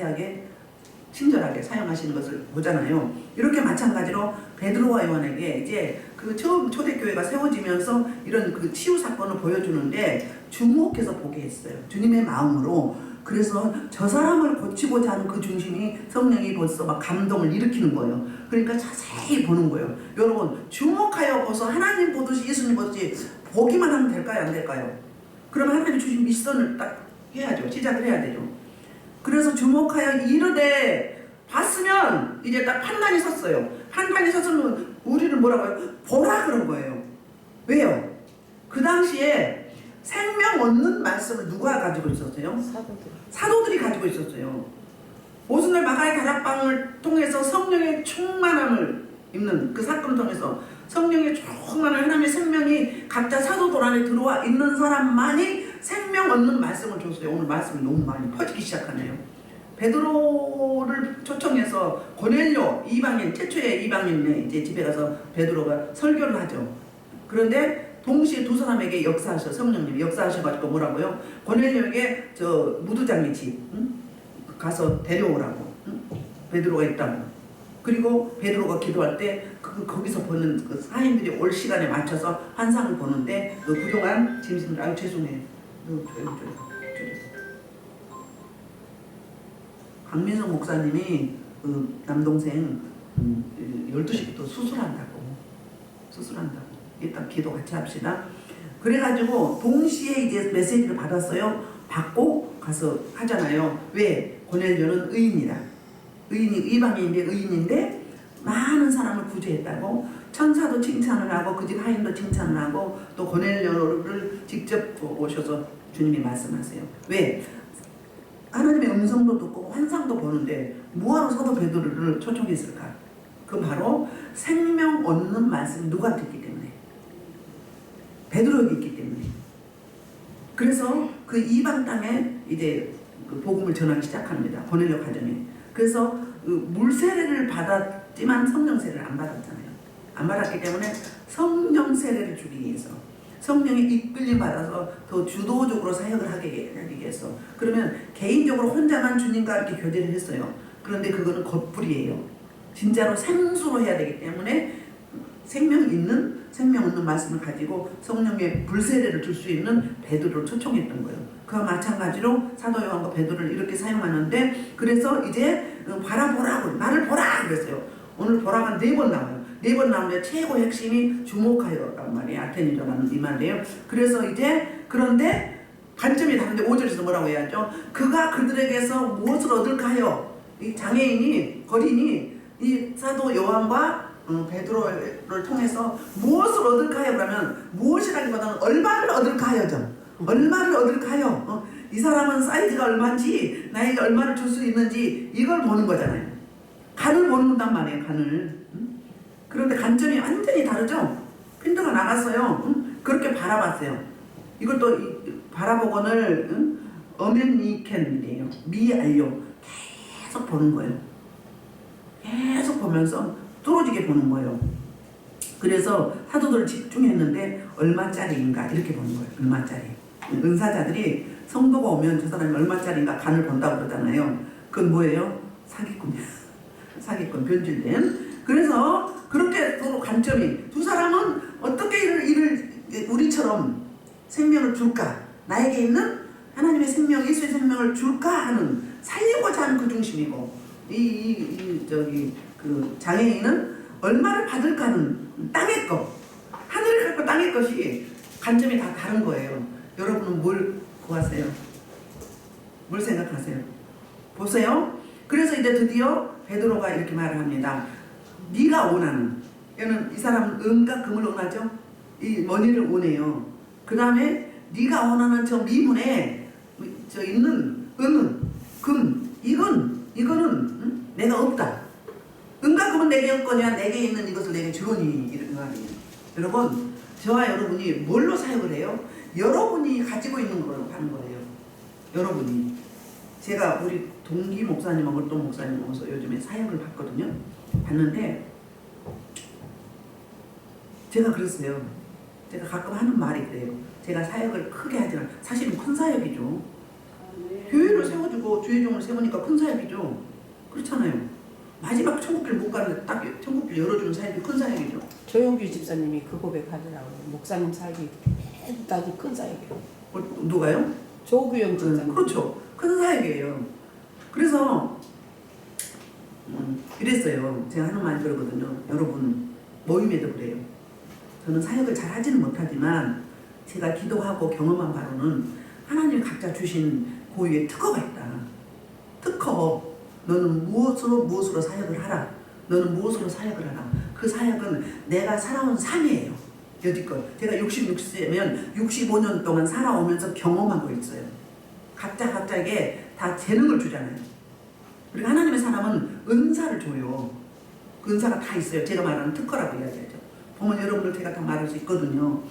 자세하게 친절하게 사용하시는 것을 보잖아요. 이렇게 마찬가지로 베드로와 요한에게 이제 그 처음 초대교회가 세워지면서 이런 그 치유 사건을 보여주는데 주목해서 보게 했어요. 주님의 마음으로. 그래서 저 사람을 고치고자 하는 그 중심이 성령이 벌써 막 감동을 일으키는 거예요. 그러니까 자세히 보는 거예요. 여러분 주목하여 보서 하나님 보듯이 예수님 보듯이 보기만 하면 될까요? 안 될까요? 그러면 하나님 주신 미션을 딱 해야죠. 시작을 해야 되죠. 그래서 주목하여 이르되 봤으면 이제 딱 판단이 섰어요. 판단이 섰으면 우리는 뭐라고 해요? 보라 그런 거예요. 왜요? 그 당시에 생명 얻는 말씀을 누가 가지고 있었어요? 사도들이 가지고 있었어요. 오순절 마가의 다락방을 통해서 성령의 충만함을 입는 그 사건을 통해서 성령의 충만한 하나님의 생명이 각자 사도들 안에 들어와 있는 사람만이 생명 얻는 말씀을 줬어요. 오늘 말씀이 너무 많이 퍼지기 시작하네요. 베드로를 초청해서 고넬료 이방인 최초의 이방인의 이제 집에 가서 베드로가 설교를 하죠. 그런데 동시에 두 사람에게 역사하셔. 성령님이 역사하셔가지고 뭐라고요? 고넬료에게 저 무두장의 집 가서 데려오라고. 베드로가 있다고. 그리고 베드로가 기도할 때 거기서 보는 그 사인들이 올 시간에 맞춰서 환상을 보는데 그동안 짐승들 아유 죄송해요. 강민석 목사님이 그 남동생 12시부터 수술한다고. 일단 기도 같이 합시다. 그래가지고 동시에 이제 메시지를 받았어요. 받고 가서 하잖아요. 왜? 고넬료는 의인이다. 이방인인데 의인인데 많은 사람을 구제했다고 천사도 칭찬을 하고 그 집 하인도 칭찬을 하고 또 고넬료를 직접 오셔서 주님이 말씀하세요. 왜? 하나님의 음성도 듣고 환상도 보는데 뭐하러 사도 베드로를 초청했을까? 그 바로 생명 얻는 말씀이 누가 듣기 때문에 베드로에게 있기 때문에. 그래서 그 이방 땅에 이제 그 복음을 전하기 시작합니다. 고넬료 가정에. 그래서 그 물세례를 받았지만 성령 세례를 안 받았잖아요. 안 받았기 때문에 성령 세례를 주기 위해서 성령의 이끌림 받아서 더 주도적으로 사역을 하기 위해서. 그러면 개인적으로 혼자만 주님과 이렇게 교제를 했어요. 그런데 그거는 겉불이에요. 진짜로 생수로 해야 되기 때문에 생명 없는 말씀을 가지고 성령의 불세례를 줄 수 있는 베드로를 초청했던 거예요. 그와 마찬가지로 사도 요한과 베드로를 이렇게 사용하는데 그래서 이제 바라보라고 나를 보라 그랬어요. 오늘 보라가 4번 나와요. 4번 나오는데 최고 핵심이 주목하여란 말이에요. 아테니저라는 이 말이에요. 그래서 이제 그런데 관점이 다른데 5절에서 뭐라고 해야죠? 그가 그들에게서 무엇을 얻을까 하여 이 장애인이 거린이 이 사도 요한과 베드로를 통해서 무엇을 얻을까 하여 그러면 무엇이라기보다는 얼마를 얻을까 하여죠. 얼마를 얻을까 하여 이 사람은 사이즈가 얼마인지 나에게 얼마를 줄 수 있는지 이걸 보는 거잖아요. 간을 보는단 말이에요. 간을. 그런데 관점이 완전히 다르죠. 핀트가 나갔어요. 그렇게 바라봤어요. 이걸 또 바라보건을 어멘니켄이에요. 미알료 계속 보는 거예요. 계속 보면서 뚫어지게 보는 거예요. 그래서 사도들 집중했는데 얼마짜리인가 이렇게 보는 거예요. 얼마짜리. 은사자들이 성도가 오면 저 사람이 얼마짜리인가 간을 본다고 그러잖아요. 그건 뭐예요? 사기꾼이야. 사기꾼 변질된. 그래서 그렇게 서로 관점이 두 사람은 어떻게 이를 우리처럼 생명을 줄까? 나에게 있는 하나님의 생명, 예수의 생명을 줄까 하는 살리고자 하는 그 중심이고 그 장애인은 얼마를 받을까 하는 땅의 것, 하늘을 갖고 땅의 것이 관점이 다 다른 거예요. 여러분은 뭘 구하세요? 뭘 생각하세요? 보세요. 그래서 이제 드디어 베드로가 이렇게 말을 합니다. 네가 원하는, 얘는 이 사람은 은과 금을 원하죠. 이 머니를 원해요. 그 다음에 네가 원하는 저 미문에 저 있는 은은 금 이거는 내가 없다. 은과 금은 내게 없거냐 내게 있는 이것을 내게 주노니 이런 말이에요. 여러분 저와 여러분이 뭘로 사역을 해요? 여러분이 가지고 있는 걸로 하는 거예요. 여러분이. 제가 우리 동기 목사님하고 월동 목사님하고서 요즘에 사역을 봤거든요. 봤는데 제가 그랬어요. 제가 가끔 하는 말이 그래요. 제가 사역을 크게 하지만 사실은 큰 사역이죠. 교회를 세워주고 주의종을 세우니까 큰 사역이죠. 그렇잖아요. 마지막 천국길 못 가는데 딱 천국길 열어주는 사역이 큰 사역이죠. 조용규 집사님이 그 고백하더라고요. 목사님 살기 대단히 큰 사역이라고. 누가요? 조규영 집사님. 그렇죠. 큰 사역이에요. 그래서 이랬어요. 제가 하는 말이 그러거든요. 여러분 모임에도 그래요. 저는 사역을 잘 하지는 못하지만 제가 기도하고 경험한 바로는 하나님이 각자 주신 고유의 특허가 있다. 특허. 너는 무엇으로 사역을 하라. 너는 무엇으로 사역을 하라. 그 사역은 내가 살아온 삶이에요. 여지껏. 제가 66세면 65년 동안 살아오면서 경험한 거 있어요. 각자에게 다 재능을 주잖아요. 그리고 하나님의 사람은 은사를 줘요. 그 은사가 다 있어요. 제가 말하는 특허라고 이야기하죠. 보면 여러분들 제가 다 말할 수 있거든요.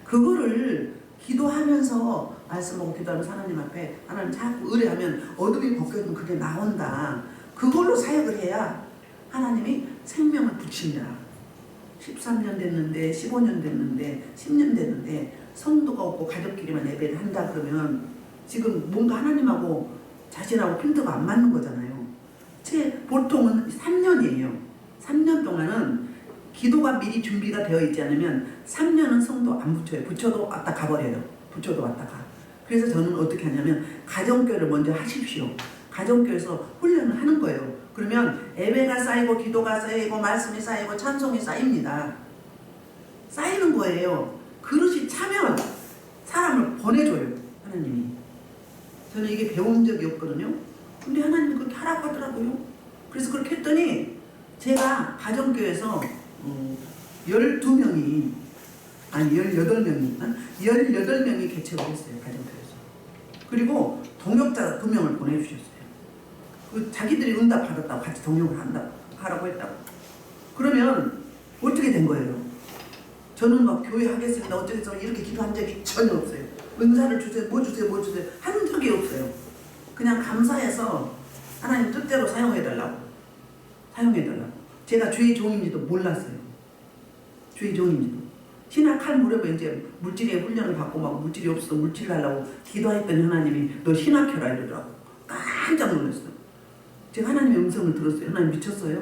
그거를 기도하면서 말씀하고 기도하면서 하나님 앞에 하나님 자꾸 의뢰하면 어둠이 벗겨지면 그게 나온다. 그걸로 사역을 해야 하나님이 생명을 붙인다. 13년 됐는데 15년 됐는데 10년 됐는데 성도가 없고 가족끼리만 예배를 한다 그러면 지금 뭔가 하나님하고 자신하고 필드가 안 맞는 거잖아요. 보통은 3년이에요. 3년 동안은 기도가 미리 준비가 되어 있지 않으면 3년은 성도 안 붙여요. 붙여도 왔다 가버려요. 붙여도 왔다 가. 그래서 저는 어떻게 하냐면 가정교회를 먼저 하십시오. 가정교회에서 훈련을 하는 거예요. 그러면 예배가 쌓이고 기도가 쌓이고 말씀이 쌓이고 찬송이 쌓입니다. 쌓이는 거예요. 그릇이 차면 사람을 보내줘요. 하나님이. 저는 이게 배운 적이 없거든요. 근데 하나님이 그렇게 하라고 하더라고요. 그래서 그렇게 했더니 제가 가정교회에서 12명이 아니 18명이 개척을 했어요. 가정교회에서. 그리고 동역자 2명을 보내주셨어요. 그 자기들이 응답 받았다고 같이 동역을 하라고 했다고. 그러면 어떻게 된 거예요? 저는 막 교회 하겠습니다. 어쩌겠어 이렇게 기도한 적이 전혀 없어요. 은사를 주세요. 뭐 주세요. 한 적이 없어요. 그냥 감사해서 하나님 뜻대로 사용해달라고. 제가 주의 종인지도 몰랐어요. 주의 종인지도. 신학할 무렵에 이제 물질의 훈련을 받고 막 물질이 없어서 물질 달라고 기도했더니 하나님이 너 신학해라 이러더라고. 깜짝 놀랐어요. 제가 하나님의 음성을 들었어요. 하나님 미쳤어요?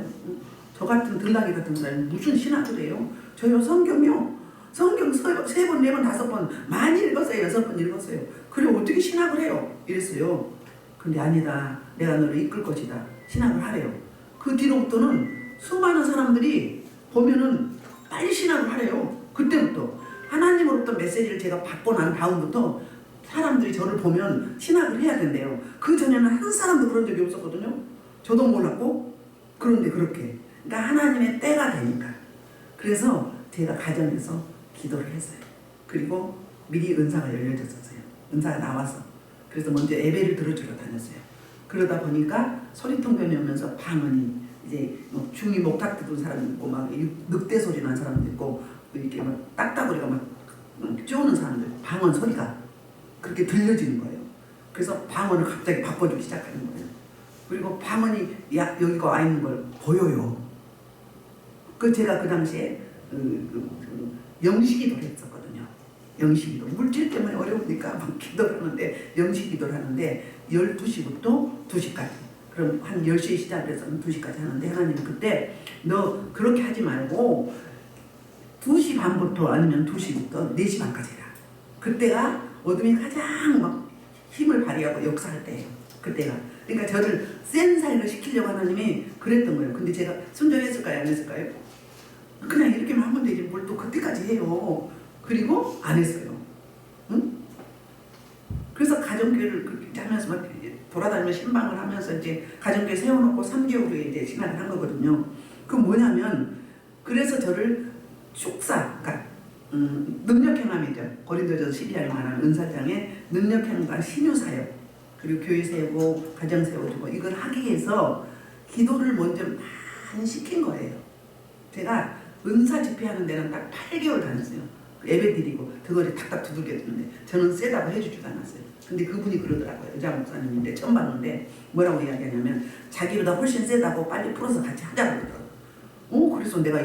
저 같은 들나귀 같은 사람이 무슨 신학을 해요? 저요 성경요. 성경 3번, 4번, 5번 많이 읽었어요. 6번 읽었어요. 그래 어떻게 신학을 해요? 이랬어요. 근데 아니다. 내가 너를 이끌 것이다. 신학을 하래요. 그 뒤로부터는 수많은 사람들이 보면은 빨리 신학을 하래요. 그때부터 하나님으로부터 메시지를 제가 받고 난 다음부터 사람들이 저를 보면 신학을 해야 된대요. 그 전에는 한 사람도 그런 적이 없었거든요. 저도 몰랐고. 그런데 그렇게. 그러니까 하나님의 때가 되니까. 그래서 제가 가정에서 기도를 했어요. 그리고 미리 은사가 열려졌었어요. 은사가 나와서. 그래서 먼저 예배를 들어주러 다녔어요. 그러다 보니까 소리통변이 오면서 방언이 이제 중이 목탁 듣는 사람이 있고 막 늑대 소리 난 사람도 있고 이렇게 막 딱따구리가 막 쪼는 사람들 방언 소리가 그렇게 들려지는 거예요. 그래서 방언을 갑자기 바꿔주기 시작하는 거예요. 그리고 방언이 여기가 와 있는 걸 보여요. 제가 그 당시에 영시기도를 했었거든요. 영시기도. 물질 때문에 어려우니까 막 기도를 하는데 영시기도를 하는데 12시부터 2시까지. 그럼 한 10시에 시작해서 2시까지 하는데 하나님 그때 너 그렇게 하지 말고 2시 반부터 아니면 2시부터 4시 반까지 해라. 그때가 어둠이 가장 막 힘을 발휘하고 역사할 때예요. 그때가. 그러니까 저를 센 살로 시키려고 하나님이 그랬던 거예요. 근데 제가 순종했을까요? 안 했을까요? 그냥 이렇게만 하면 되지 뭘 또 그때까지 해요. 그리고 안 했어요. 응? 그래서 가정교회를 그렇게 하면서 막 돌아다니면서 신방을 하면서 이제 가정교회 세워놓고 3개월 후에 이제 신학을 한 거거든요. 그 뭐냐면 그래서 저를 그러니까 능력행함이죠. 고린도전서 12장에 말하는 은사장의 능력행함과 신유사역 그리고 교회 세우고 가정 세워주고 이걸 하기 위해서 기도를 먼저 많이 시킨 거예요. 제가 은사 집회하는 데는 딱 8개월 다녔어요. 예배 드리고 등어리 탁탁 두들겨 주는데 저는 세다고 해주지도 않았어요. 근데 그분이 그러더라고요. 여자 목사님인데 처음 봤는데 뭐라고 이야기하냐면 자기보다 훨씬 세다고 빨리 풀어서 같이 하자고 그러더라고요. 그래서 내가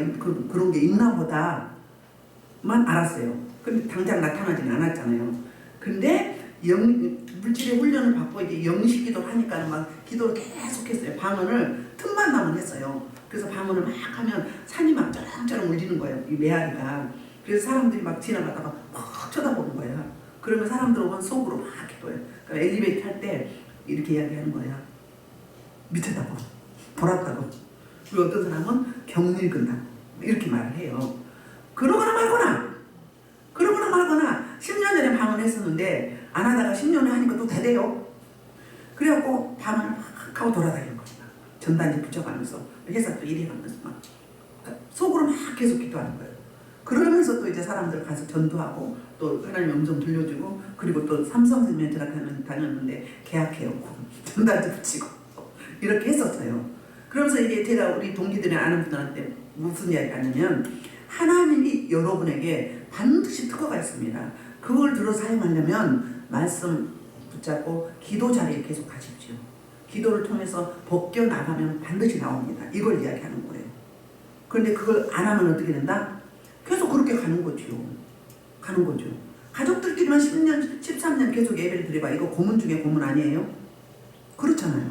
그런 게 있나 보다만 알았어요. 근데 당장 나타나지는 않았잖아요. 근데 물질의 훈련을 받고 이제 영시기도를 하니까 막 기도를 계속했어요. 방언을 틈만 나면 했어요. 그래서 방언을 막 하면 산이 막 쩌렁쩌렁 울리는 거예요. 이 메아리가. 그래서 사람들이 막 지나가다가 막 쳐다보는 거예요. 그러면 사람들 오면 속으로 막 기도해요. 그러니까 엘리베이터 탈 때 이렇게 이야기하는 거예요. 미쳤다고, 돌았다고. 그리고 어떤 사람은 경을 읽은다 이렇게 말을 해요. 그러거나 말거나 10년 전에 방언했었는데 안 하다가 10년을 하니까 또 대대요. 그래갖고 방언을 막 하고 돌아다니는 거예요. 전단지 붙여가면서 회사 또 일해가면서 막 속으로 막 계속 기도하는 거예요. 그러면서 또 이제 사람들 가서 전도하고 또 하나님 음성 들려주고 그리고 또 삼성생명 제가 다녔는데 계약해오고 전단지 붙이고 이렇게 했었어요. 그러면서 이게 제가 우리 동기들이 아는 분들한테 무슨 이야기 하냐면 하나님이 여러분에게 반드시 특허가 있습니다. 그걸 들어 사용하려면 말씀 붙잡고 기도 자리에 계속 가십시오. 기도를 통해서 벗겨나가면 반드시 나옵니다. 이걸 이야기하는 거예요. 그런데 그걸 안 하면 어떻게 된다? 계속 그렇게 가는 거죠. 가족들끼리만 10년, 13년 계속 예배를 드려봐. 이거 고문 중에 고문 아니에요? 그렇잖아요.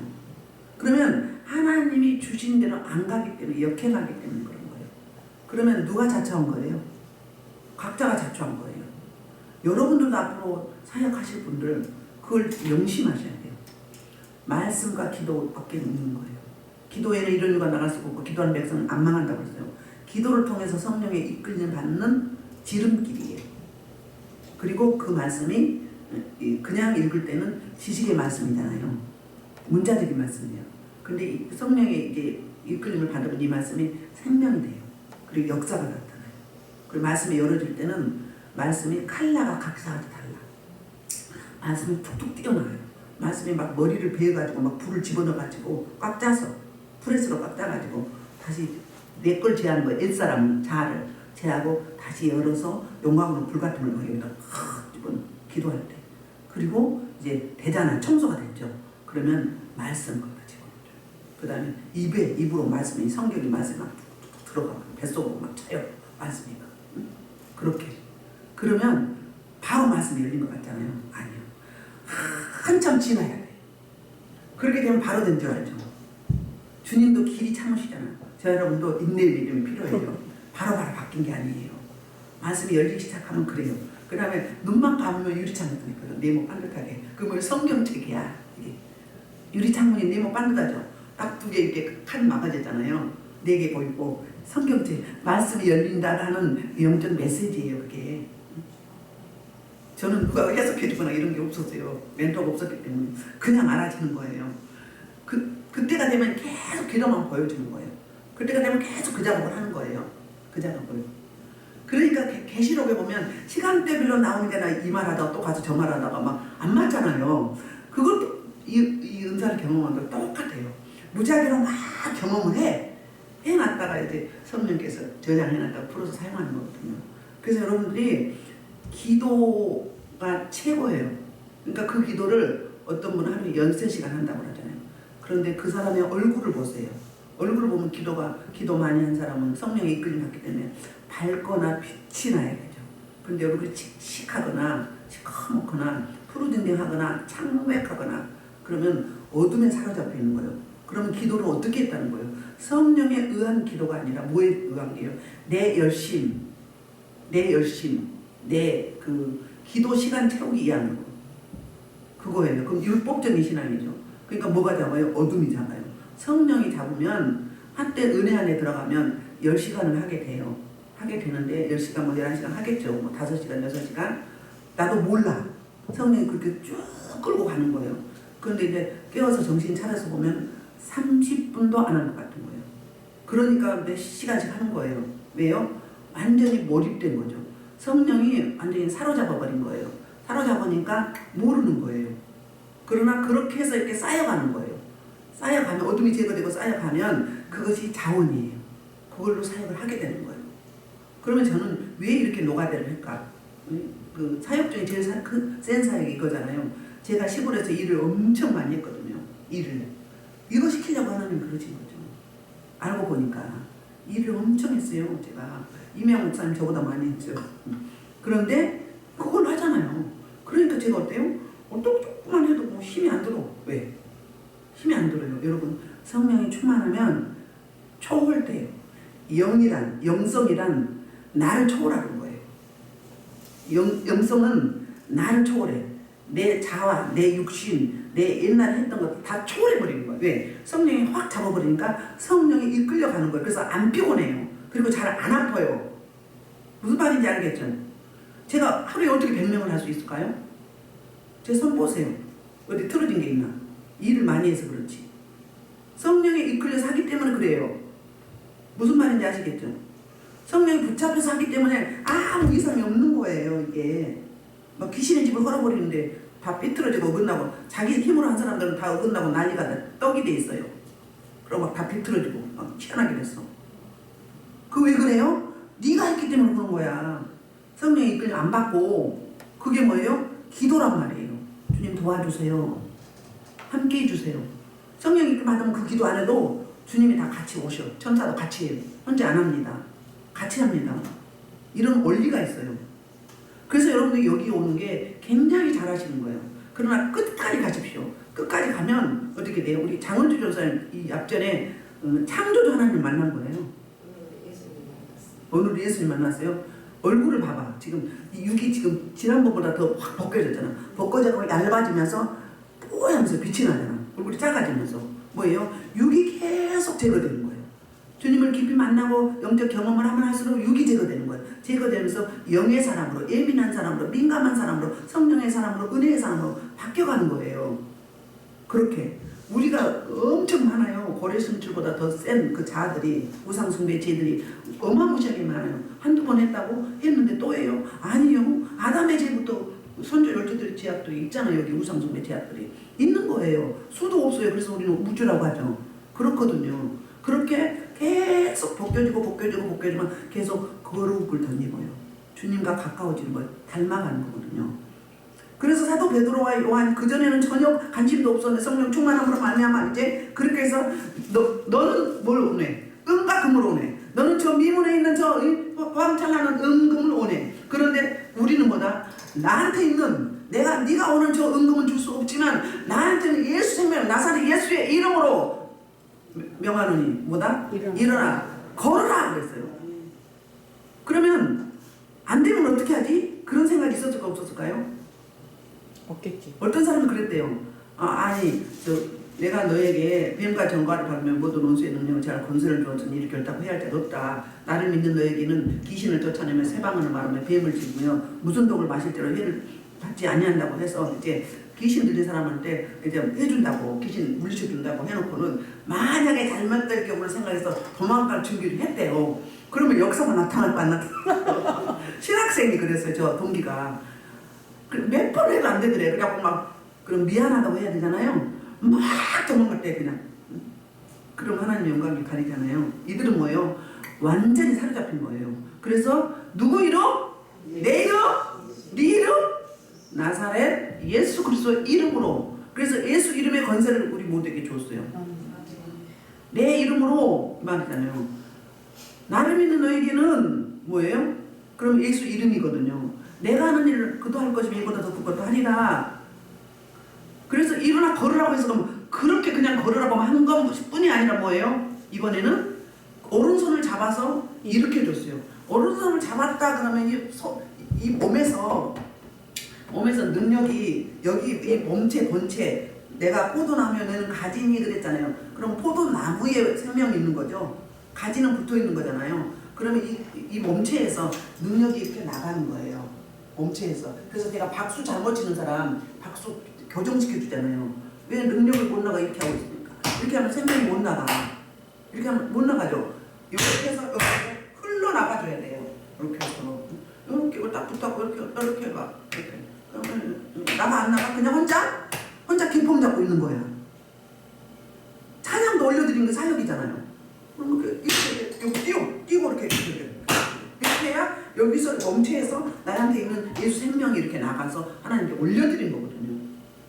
그러면 하나님이 주신 대로 안 가기 때문에 역행하기 때문에 그런 거예요. 그러면 누가 자처한 거예요? 각자가 자처한 거예요. 여러분들도 앞으로 사역하실 분들 그걸 명심하셔야 돼요. 말씀과 기도밖에 없는 거예요. 기도에는 이런 이유가 나갈 수 없고 기도하는 백성은 안 망한다고 했어요. 기도를 통해서 성령의 이끌림 받는 지름길이에요. 그리고 그 말씀이 그냥 읽을 때는 지식의 말씀이잖아요. 문자적인 말씀이에요. 근데 성령의 이제 이끌림을 받으면 이 말씀이 생명이 돼요. 그리고 역사가 나타나요. 그리고 말씀이 열어질 때는 말씀이 칼라가 각사가 달라. 말씀이 툭툭 튀어나와요. 말씀이 막 머리를 베어가지고 막 불을 집어넣어가지고 꽉 짜서 프레스로 꽉 짜가지고 다시 내 걸 제하는 거예요. 옛사람 자아를 제하고 다시 열어서 용광으로 불 같은 걸 여기다 집어넣어 기도할 때. 그리고 이제 되잖아요. 청소가 됐죠. 그러면 말씀 거기다 집어넣죠. 그 다음에 입으로 말씀이 성경이 말씀이 막 툭툭 들어가고 뱃속으로 막 차요. 말씀이 막. 그렇게. 그러면 바로 말씀이 열린 것 같잖아요. 아니요. 한참 지나야 돼. 그렇게 되면 바로 된 줄 알죠. 주님도 길이 참으시잖아요. 저 여러분도 인내의 믿음이 필요해요. 바로바로 바뀐 게 아니에요. 말씀이 열리기 시작하면 그래요. 그 다음에 눈만 감으면 유리창문이 있거든. 네모 반듯하게. 그건 성경책이야. 이게. 유리창문이 네모 반듯하죠. 딱 두 개 이렇게 칸 막아졌잖아요. 4개 보이고 성경책 말씀이 열린다라는 영적 메시지예요. 그게. 저는 누가 해석해주거나 이런 게 없었어요. 멘토가 없었기 때문에 그냥 알아지는 거예요. 그때가 되면 계속 기도만 보여주는 거예요. 그때가 되면 계속 그 작업을 하는 거예요. 그 작업을. 그러니까 계시록에 보면 시간대별로 나오는 게나 이 말하다가 또 가서 저 말하다가 막 안 맞잖아요. 그것도 이 은사를 경험한 거 똑같아요. 무작위로 막 경험을 해놨다가 이제 성령께서 저장해놨다가 풀어서 사용하는 거거든요. 그래서 여러분들이 기도가 최고예요. 그러니까 그 기도를 어떤 분은 하루에 13시간 한다고 그러잖아요. 그런데 그 사람의 얼굴을 보세요. 얼굴을 보면 기도 많이 한 사람은 성령의 이끌림 받기 때문에 밝거나 빛이 나야 되죠. 그런데 얼굴이 칙칙하거나 시커멓거나 푸르딩딩하거나 창백하거나 그러면 어둠에 사로잡혀 있는 거예요. 그러면 기도를 어떻게 했다는 거예요? 성령에 의한 기도가 아니라 뭐에 의한 게요? 내 열심, 내 그 기도 시간 채우기 위한 거. 그거예요. 그럼 율법적인 신앙이죠. 그러니까 뭐가 잡아요? 어둠이 잡아요. 성령이 잡으면 한때 은혜 안에 들어가면 10시간을 하게 돼요. 하게 되는데 10시간 뭐 11시간 하겠죠. 뭐 5시간 6시간 나도 몰라. 성령이 그렇게 쭉 끌고 가는 거예요. 그런데 이제 깨워서 정신 차려서 보면 30분도 안 한 것 같은 거예요. 그러니까 몇 시간씩 하는 거예요. 왜요? 완전히 몰입된 거죠. 성령이 완전히 사로잡아 버린 거예요. 사로잡으니까 모르는 거예요. 그러나 그렇게 해서 이렇게 쌓여가는 거예요. 쌓여가면 어둠이 제거되고 쌓여가면 그것이 자원이에요. 그걸로 사역을 하게 되는 거예요. 그러면 저는 왜 이렇게 노가다를 할까? 그 사역 중에 제일 센 사역이 이거잖아요. 제가 시골에서 일을 엄청 많이 했거든요. 이거 시키려고 하나님 그러신 거죠. 알고 보니까 일을 엄청 했어요. 제가 이명 목사님 저보다 많이 했죠. 그런데 그걸 하잖아요. 그러니까 제가 어때요? 어떻게 조금만 해도 뭐 힘이 안 들어. 왜? 힘이 안 들어요. 여러분, 성령이 충만하면 초월돼요. 영성이란 나를 초월하는 거예요. 영성은 나를 초월해. 내 자아, 내 육신, 내 옛날에 했던 것 다 초월해버리는 거예요. 왜? 성령이 확 잡아버리니까 성령이 이끌려가는 거예요. 그래서 안 피곤해요. 그리고 잘 안 아파요. 무슨 말인지 알겠죠? 제가 하루에 어떻게 100명을 할 수 있을까요? 제 손 보세요. 어디 틀어진 게 있나? 일을 많이 해서 그렇지. 성령이 이끌려서 하기 때문에 그래요. 무슨 말인지 아시겠죠? 성령이 붙잡혀서 하기 때문에 아무 이상이 없는 거예요. 이게 막 귀신의 집을 헐어버리는데 다 비틀어지고 어긋나고, 자기 힘으로 한 사람들은 다 어긋나고 난리가 떡이 돼 있어요. 그리고 막 다 비틀어지고 막 희한하게 됐어. 그 왜 그래요? 네가 했기 때문에 그런 거야. 성령이 이끌려 안 받고, 그게 뭐예요? 기도란 말이에요. 주님 도와주세요. 함께 해주세요. 성령이 이끌려 받으면 그 기도 안 해도 주님이 다 같이 오셔. 천사도 같이 해요. 혼자 안 합니다. 같이 합니다. 이런 원리가 있어요. 그래서 여러분들이 여기 오는 게 굉장히 잘하시는 거예요. 그러나 끝까지 가십시오. 끝까지 가면 어떻게 돼요? 우리 장은주 전사님 이 앞전에 창조주 하나님 만난 거예요. 오늘 예수님 만났어요. 얼굴을 봐봐. 지금 이 육이 지금 지난번보다 더 확 벗겨졌잖아. 벗겨져서 얇아지면서 뽀얗면서 빛이 나잖아. 얼굴이 작아지면서. 뭐예요? 육이 계속 제거되는 거예요. 주님을 깊이 만나고 영적 경험을 하면 할수록 육이 제거되는 거예요. 제거되면서 영의 사람으로, 예민한 사람으로, 민감한 사람으로, 성령의 사람으로, 은혜의 사람으로 바뀌어가는 거예요. 그렇게 우리가 엄청 많아요. 고래승출보다 더 센 그 자들이, 우상숭배죄들이 어마무시하게 많아요. 한두 번 했다고 했는데 또 해요? 아니요. 아담의 죄부터 선조 열조들의 죄악들이 있잖아요. 여기 우상숭배 죄악들이 있는 거예요. 수도 없어요. 그래서 우리는 우주라고 하죠. 그렇거든요. 그렇게 계속 벗겨지면 계속 거룩을 덧입어요. 주님과 가까워지는 거예요. 닮아가는 거거든요. 그래서 사도 베드로와 요한, 그전에는 전혀 관심도 없었는데 성령 충만함으로 말미암아 이제 그렇게 해서 너는 뭘 원해? 은과 금을 원해. 너는 저 미문에 있는 저 광창하는 은금을 원해. 그런데 우리는 뭐다? 나한테 있는, 네가 오는 저 은금은 줄 수 없지만 나한테는 예수 생명, 나사렛 예수의 이름으로 명하노니 뭐다? 일어나 걸어라 그랬어요. 그러면 안 되면 어떻게 하지? 그런 생각이 있었을까 없었을까요? 없겠지. 어떤 사람은 그랬대요. 내가 너에게 뱀과 전과를 받으면 모든 원수의 능력을 잘 권세를 주었으니 이렇게 결단고 해야 할 자도 없다. 나를 믿는 너에게는 귀신을 쫓아내며 새방언을 말하며 뱀을 쥐고요 무슨 독을 마실 때로 해를 받지 아니한다고 해서 이제 귀신 들린 사람한테 이제 해준다고, 귀신 물리쳐준다고 해놓고는 만약에 잘못될 경우를 생각해서 도망갈 준비를 했대요. 그러면 역사가 나타날 거 안 나타나? 신학생이 그랬어요. 저 동기가. 몇 번 해도 안 되더래. 그래갖고 막 그럼 미안하다고 해야 되잖아요. 막 도망갈 때 그냥. 그럼 하나님 영광이 가리잖아요. 이들은 뭐예요? 완전히 사로잡힌 거예요. 그래서 누구 이름? 내 이름? 네 이름? 나사렛 예수 그리스도 이름으로. 그래서 예수 이름의 권세를 우리 모두에게 줬어요. 내 이름으로 말이잖아요. 나를 믿는 너에게는 뭐예요? 그럼 예수 이름이거든요. 내가 하는 일을 그도 할 것이면 이보다 더 그것도 하리라. 그래서 일어나 걸으라고 해서 그렇게 그냥 걸으라고 한 것뿐이 아니라 뭐예요? 이번에는 오른손을 잡아서 일으켜줬어요. 오른손을 잡았다 그러면 이 몸에서 능력이 여기 이 몸체 본체, 내가 포도나무에는 가지니 그랬잖아요. 그럼 포도나무에 생명이 있는 거죠. 가지는 붙어 있는 거잖아요. 그러면 이 몸체에서 능력이 이렇게 나가는 거예요. 몸체에서. 그래서 제가 박수 잘못 치는 사람 박수 교정시켜 주잖아요. 왜 능력을 못 나가 이렇게 하고 있습니까? 이렇게 하면 생명이 못 나가. 이렇게 하면 못 나가죠. 이렇게 해서 이렇게 흘러나가줘야 돼요. 이렇게 해서 이렇게 딱 붙잡고 이렇게 해봐. 이렇게. 그러면 나가 안 나가? 그냥 혼자 김폼 잡고 있는 거야. 찬양도 올려드리는 게 사역이잖아요. 그럼 이렇게 뛰고 이렇게 해야 여기서 몸체에서 나한테 있는 예수 생명이 이렇게 나가서 하나님께 올려드린 거거든요.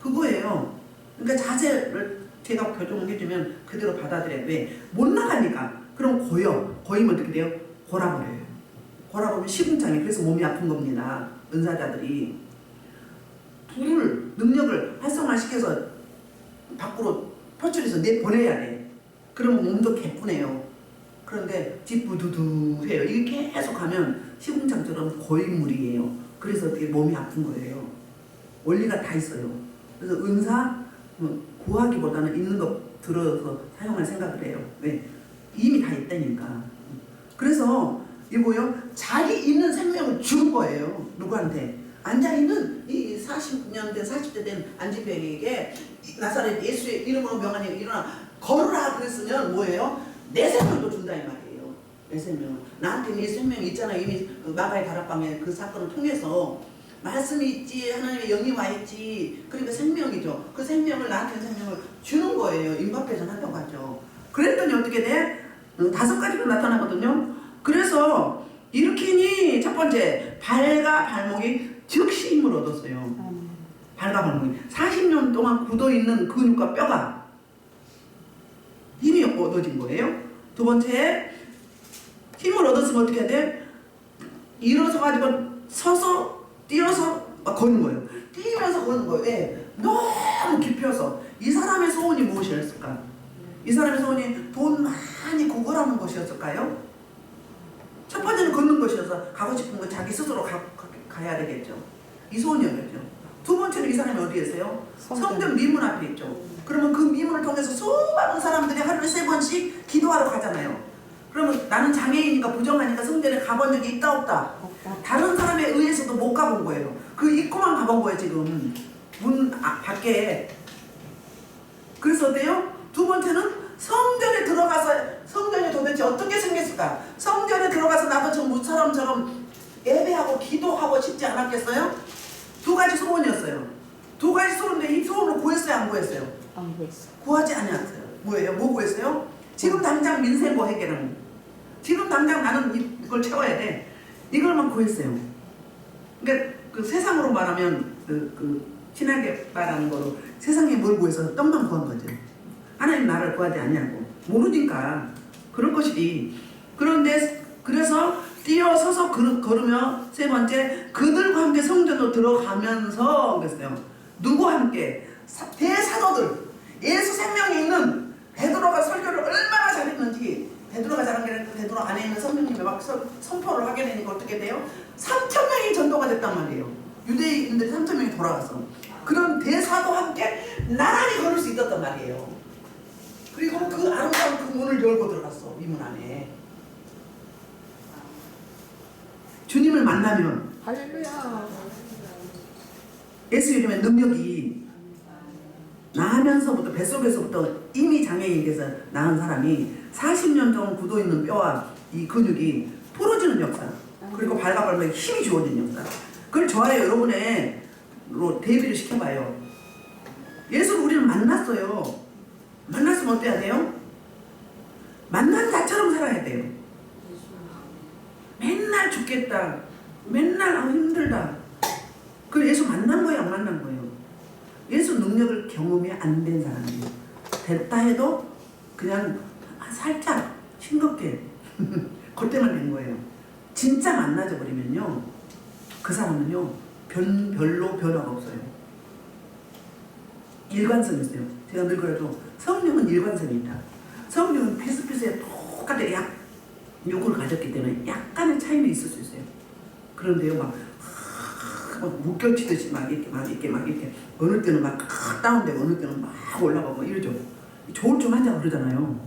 그거예요. 그러니까 자세를 제가 교정을 해주면 그대로 받아들여야 돼. 못 나가니까. 그럼 고이면 어떻게 돼요? 골아버려요. 골아버리면 시궁창이. 그래서 몸이 아픈 겁니다. 은사자들이 불을 능력을 활성화시켜서 밖으로 표출해서 내보내야 돼. 그러면 몸도 개뿐해요. 그런데 찌뿌두두해요. 이게 계속 가면 시궁창처럼 고인물이에요. 그래서 되게 몸이 아픈 거예요. 원리가 다 있어요. 그래서 은사 구하기보다는 있는 거 들어서 사용할 생각을 해요. 왜? 이미 다 있다니까. 그래서 이거요, 자기 있는 생명을 주는 거예요. 누구한테? 앉아있는 이 40년 된 40대 된 안진뱅이에게 나사렛 예수의 이름으로 명하니 일어나 걸으라 그랬으면 뭐예요? 내 생명도 준다 이 말이에요. 내 생명을. 나한테는 이 생명이 있잖아. 이미 마가의 다락방에 그 사건을 통해서 말씀이 있지, 하나님의 영이 와 있지. 그러니까 생명이죠. 그 생명을, 나한테 생명을 주는 거예요. 임박해서 나타났죠. 그랬더니 어떻게 돼? 5가지로 나타나거든요. 그래서 일으키니 첫 번째, 발과 발목이 즉시 힘을 얻었어요. 발과 발목이 40년 동안 굳어있는 근육과 뼈가 힘이 얻어진 거예요. 두 번째, 힘을 얻었으면 어떻게 해야 돼? 일어서 가지고 서서 뛰어서 막 걷는 거예요. 뛰면서 걷는 거예요. 왜? 너무 깊어서. 이 사람의 소원이 무엇이었을까? 이 사람의 소원이 돈 많이 구걸하는 것이었을까요? 첫 번째는 걷는 것이어서 가고 싶은 거 자기 스스로 가야 되겠죠. 이 소원이었겠죠. 두 번째는 이 사람이 어디 계세요? 성전 미문 앞에 있죠. 그러면 그 미문을 통해서 수많은 사람들이 하루에 3번씩 기도하러 가잖아요. 그러면 나는 장애인이니까 부정하니까 성전에 가본 적이 있다 없다? 다른 사람에 의해서도 못 가본 거예요. 그 입구만 가본 거예요 지금. 문 밖에. 그래서 어때요? 두 번째는 성전에 들어가서, 성전이 도대체 어떻게 생겼을까? 성전에 들어가서 나도 저 무사람처럼 예배하고 기도하고 싶지 않았겠어요? 2가지 소원이었어요. 2가지 소원인데 이 소원을 구했어요 안 구했어요? 안 구했어요. 구하지 않았어요. 뭐예요? 뭐 구했어요? 지금 당장 민생고 해결하는, 지금 당장 나는 이걸 채워야 돼. 이걸만 구했어요. 그러니까 그 세상으로 말하면 그 신하게 말하는 거로 세상에 뭘 구해서 떡만 구한 거죠. 하나님 나를 구하지 않냐고 모르니까 그럴 것이지. 그런데 그래서 뛰어서서 걸으며 세 번째, 그들과 함께 성전으로 들어가면서 그랬어요. 누구와 함께? 대사도들, 예수 생명이 있는 베드로가 설교를 얼마나 잘했는지. 베드로가 잘한 게 아니라 베드로 안에 있는 성령님이 막 선포를 하게 되니까 어떻게 돼요? 3,000명이 전도가 됐단 말이에요. 유대인들이 3,000명이 돌아가서. 그런 대사도와 함께 나란히 걸을 수 있었단 말이에요. 그리고 그 아름다운 그 문을 열고 들어갔어. 이 문 안에. 주님을 만나면 할렐루야. 예수 이름의 능력이 나면서부터, 뱃속에서부터 이미 장애인이 돼서 낳은 사람이 40년 동안 굳어있는 뼈와 이 근육이 풀어지는 역사, 그리고 발과 발목에 힘이 주어지는 역사. 그걸 저와 여러분의로 대비를 시켜봐요. 예수를 우리는 만났어요. 만났으면 어때야 돼요? 만난 자처럼 살아야 돼요. 맨날 죽겠다, 맨날 힘들다. 그 예수 만난 거예요 안 만난 거예요? 예수 능력을 경험이 안 된 사람이에요. 됐다 해도 그냥 살짝 싱겁게 그때만 된 거예요. 진짜 만나져 버리면요, 그 사람은요 별로 변화가 없어요. 일관성이 있어요. 제가 늘 그래도 성령은 일관성이 있다. 성령은 피스피스에 똑같은 요구를 가졌기 때문에 약간의 차이는 있을 수 있어요. 그런데요 막 묶여치듯이 막 이렇게 어느 때는 막 다운되고 어느 때는 막 올라가고 이러죠. 좋을 좀 하자고 그러잖아요.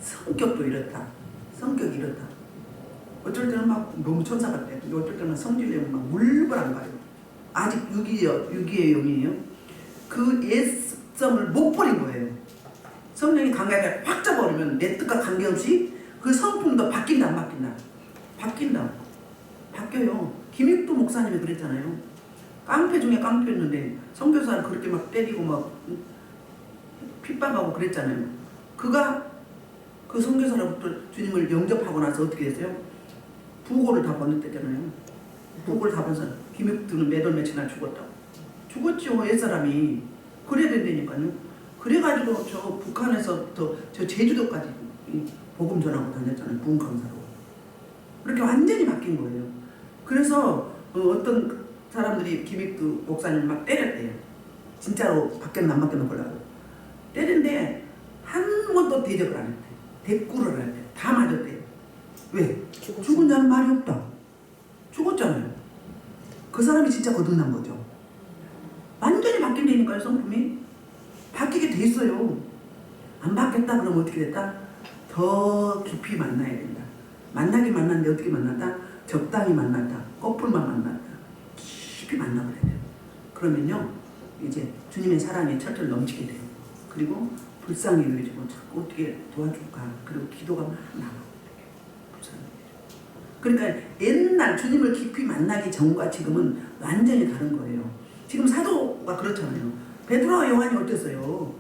성격도 이렇다. 성격이 이렇다. 어쩔 때는 막 너무 천사 같아. 어쩔 때는 성질내면 막 물불안 가요. 아직 유기의 영이에요. 그 예성을 못 버린 거예요. 성령이 감각에 확 잡아버리면 내 뜻과 관계없이 그 성품도 바뀐다 안 바뀐다? 바뀐다. 바뀌어요. 김익도 목사님이 그랬잖아요. 깡패 중에 깡패였는데 선교사를 그렇게 막 때리고 막 핍박하고 그랬잖아요. 그가 그 선교사로부터 주님을 영접하고 나서 어떻게 됐어요? 부고를 다 번냈대잖아요. 부고를 다 번서 김익도는 몇 월 며칠이나 죽었다고. 죽었죠 옛사람이. 그래야 된다니까요. 그래가지고 저 북한에서부터 저 제주도까지 복음 전하고 다녔잖아요. 부흥 강사로. 그렇게 완전히 바뀐 거예요. 그래서 어떤 사람들이 김익두 목사님 막 때렸대요. 진짜로 밖에는 안 맡겨놓으려고 때린데 한 번도 대접을 안 했대. 대꾸를 안 했대. 다 맞았대요. 왜? 죽은 자는 말이 없다. 죽었잖아요. 그 사람이 진짜 거듭난 거죠. 완전히 바뀐다니까요. 성품이 바뀌게 돼 있어요. 안 바뀌었다 그러면 어떻게 됐다? 더 깊이 만나야 된다. 만나긴 만났는데 어떻게 만났다? 적당히 만났다. 커플만 만났다. 깊이 만나버려야 돼요. 그러면요 이제 주님의 사랑이 철철 넘치게 돼요. 그리고 불쌍히 여겨지고 자꾸 어떻게 도와줄까. 그리고 기도가 막 나가고 그러니까 옛날 주님을 깊이 만나기 전과 지금은 완전히 다른 거예요. 지금 사도가 그렇잖아요. 베드로와 요한이 어땠어요?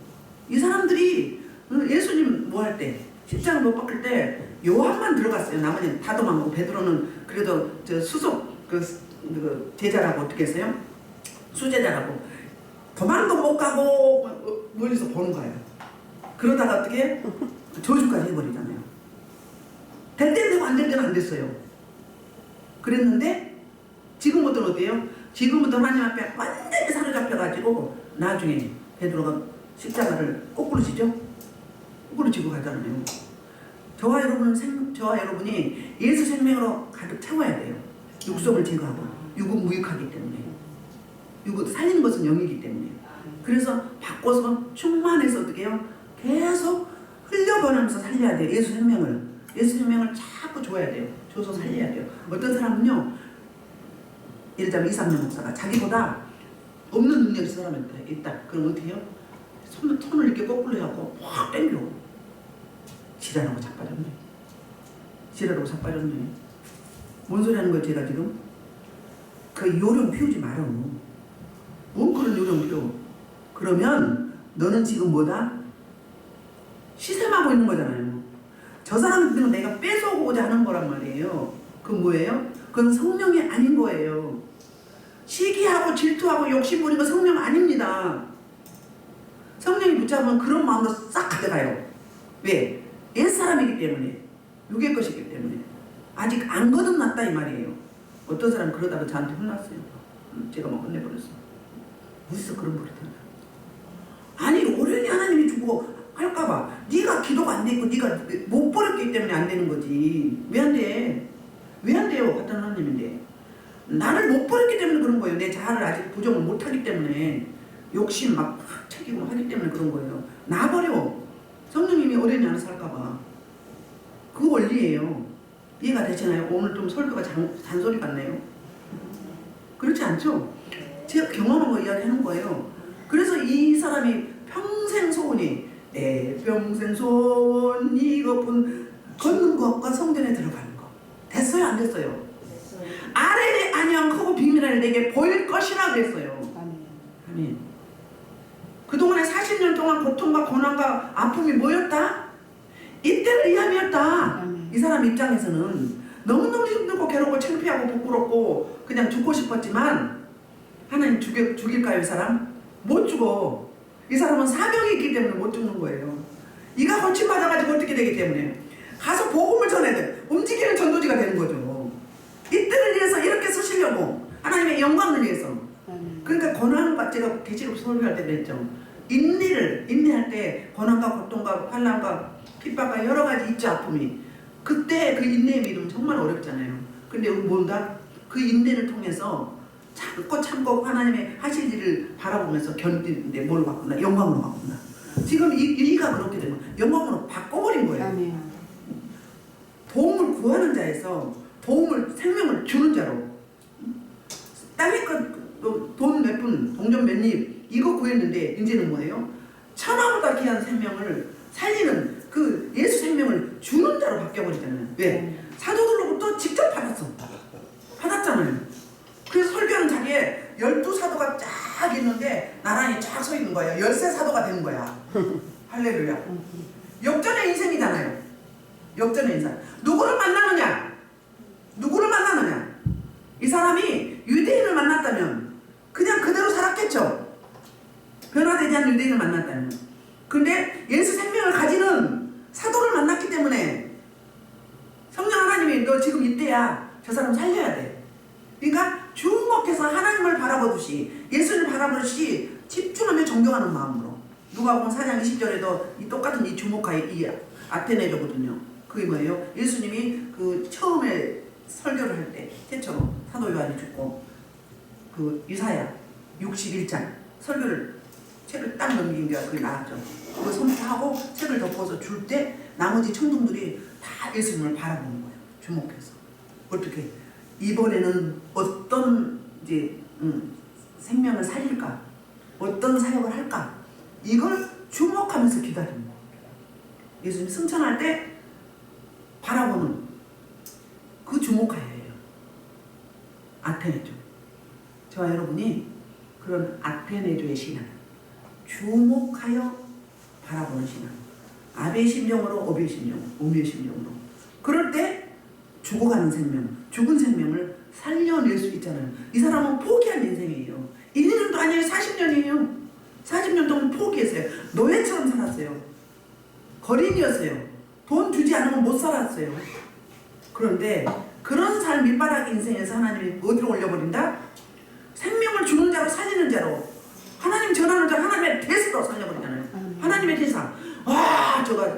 이 사람들이 예수님 뭐 할 때 십자가 못 박힐 때 요한만 들어갔어요. 나머지는 다 도망가고 베드로는 그래도 저 수석 그 제자라고 어떻게 했어요? 수제자라고 도망도 못 가고 멀리서 보는 거예요. 그러다가 어떻게 저주까지 해버리잖아요. 될 때는 되고 안 될 때는 안 됐어요. 그랬는데 지금부터는 어때요? 지금부터 하나님 앞에 완전히 사로잡혀가지고 나중에 베드로가 십자가를 거꾸로 지죠? 거꾸로 지고 가잖아요. 저와 여러분이 예수 생명으로 가득 채워야 돼요. 육성을 제거하고 육은 무익하기 때문에 육은 살리는 것은 영이기 때문에 그래서 바꿔서 충만해서 어떻게 해요? 계속 흘려보내면서 살려야 돼요. 예수 생명을 자꾸 줘야 돼요. 줘서 살려야 돼요. 어떤 사람은요 예를 들자면 이상년 목사가 자기보다 없는 능력이 사람한테 있다. 그럼 어떻게 해요? 손을 이렇게 거꾸로 해갖고 확 당겨. 지랄하고 자빠졌네. 지랄하고 자빠졌네. 뭔 소리 하는 거예요 제가 지금? 그 요령 피우지 말어. 뭔 그런 요령 피워. 그러면 너는 지금 뭐다? 시샘하고 있는 거잖아요. 저 사람들은 내가 뺏어오고자 하는 거란 말이에요. 그건 뭐예요? 그건 성령이 아닌 거예요. 시기하고 질투하고 욕심 부리는 건 성령 아닙니다. 성령이 붙잡으면 그런 마음도 싹 가져가요. 왜? 옛사람이기 때문에 육의 것이기 때문에 아직 안 거듭났다 이 말이에요. 어떤 사람 그러다가 저한테 혼났어요. 제가 막 혼내버렸어. 어디서 그런 소리 듣나? 아니 오련히 하나님이 주고 할까봐 네가 기도가 안 되고 네가 못 버렸기 때문에 안 되는 거지. 왜 안 돼? 왜 안 돼요? 같은 하나님인데 나를 못 버렸기 때문에 그런 거예요. 내 자아를 아직 부정을 못하기 때문에 욕심 막 챙기고 하기 때문에 그런 거예요. 놔버려. 성령님이 어련히 안에 살까봐. 그 원리예요. 이해가 되시나요? 오늘 좀 설교가 잔소리 같네요. 그렇지 않죠? 제가 경험한 거 이야기하는 거예요. 그래서 이 사람이 평생 소원이 내 평생 소원 이것뿐 걷는 것과 성전에 들어가는 거. 됐어요? 안 됐어요? 아뢰리 안양하고 비밀을 내게 보일 것이라 그랬어요. 아멘. 그동안에 40년 동안 고통과 고난과 아픔이 뭐였다? 이때를 위함이었다. 이 사람 입장에서는 너무너무 힘들고 괴롭고 창피하고 부끄럽고 그냥 죽고 싶었지만 하나님 죽일까요 이 사람? 못 죽어. 이 사람은 사명이 있기 때문에 못 죽는 거예요. 이가 거침받아가지고 어떻게 되기 때문에 가서 복음을 전해야 돼. 움직이는 전도지가 되는 거죠. 이때를 위해서 이렇게 쓰시려고 하나님의 영광을 위해서. 그러니까 고난과 제가 계시록 설교할 때 그랬죠. 인내할 때 고난과 고통과 환난과 핍박과 여러 가지 있죠. 아픔이. 그때 그 인내의 믿음은 정말 어렵잖아요. 근데 우리 뭔가 그 인내를 통해서 참고 하나님의 하실 일을 바라보면서 견디는데 뭘 바꾼다? 영광으로 바꾼다. 지금 이가 그렇게 되면 영광으로 바꿔버린 거예요. 아멘. 도움을 구하는 자에서 생명을 주는 자로. 땅에 돈 몇 푼, 동전 몇 입 이거 구했는데 이제는 뭐예요? 천하보다 귀한 생명을 살리는 그 예수 생명을 주는 자로 바뀌어버리잖아요. 왜? 사도들로부터 직접 받았잖아요. 그래서 설교하는 자리에 12사도가 쫙 있는데 나란히 쫙 서 있는 거예요. 13사도가 되는 거야. 할렐루야. 역전의 인생이잖아요. 역전의 인생. 누구를 만나느냐? 이 사람이 유대인을 만났다면 그냥 그대로 살았겠죠. 변화되지 않는 유대인을 만났다면. 근데 예수 생명을 가지는 사도를 만났기 때문에 성령 하나님이 너 지금 이때야 저 사람 살려야 돼. 그러니까 주목해서 하나님 없이 예수를 바라보듯이 집중하며 존경하는 마음으로. 누가복음 4장 20절에도 이 똑같은 이 주목하여 이 아테네조거든요. 그게 뭐예요? 예수님이 그 처음에 설교를 할 때 최초로 사도 요한이 죽고 그 이사야 61장 설교를 책을 딱 넘긴 게 그게 나왔죠. 그거 선포하고 책을 덮어서 줄 때 나머지 청중들이 다 예수님을 바라보는 거예요. 주목해서. 어떻게 이번에는 어떤 이제 생명을 살릴까? 어떤 사역을 할까? 이걸 주목하면서 기다리는 거예요. 예수님 승천할 때 바라보는 그 주목하여예요. 아테네조. 저와 여러분이 그런 아테네조의 신앙, 주목하여 바라보는 신앙, 아베의 심정으로 오베의 심정, 오미의 심정으로. 그럴 때 죽어가는 생명, 죽은 생명을 살려낼 수 있잖아요. 이 사람은 포기한 인생이에요. 1년도 아니에요. 40년이에요. 40년 동안 포기했어요. 노예처럼 살았어요. 거린이었어요. 돈 주지 않으면 못 살았어요. 그런데 그런 삶 밑바닥 인생에서 하나님이 어디로 올려버린다? 생명을 주는 자로 살리는 자로, 하나님 전하는 자로 하나님의 대사로 살려버리잖아요. 하나님의 대사. 와, 저가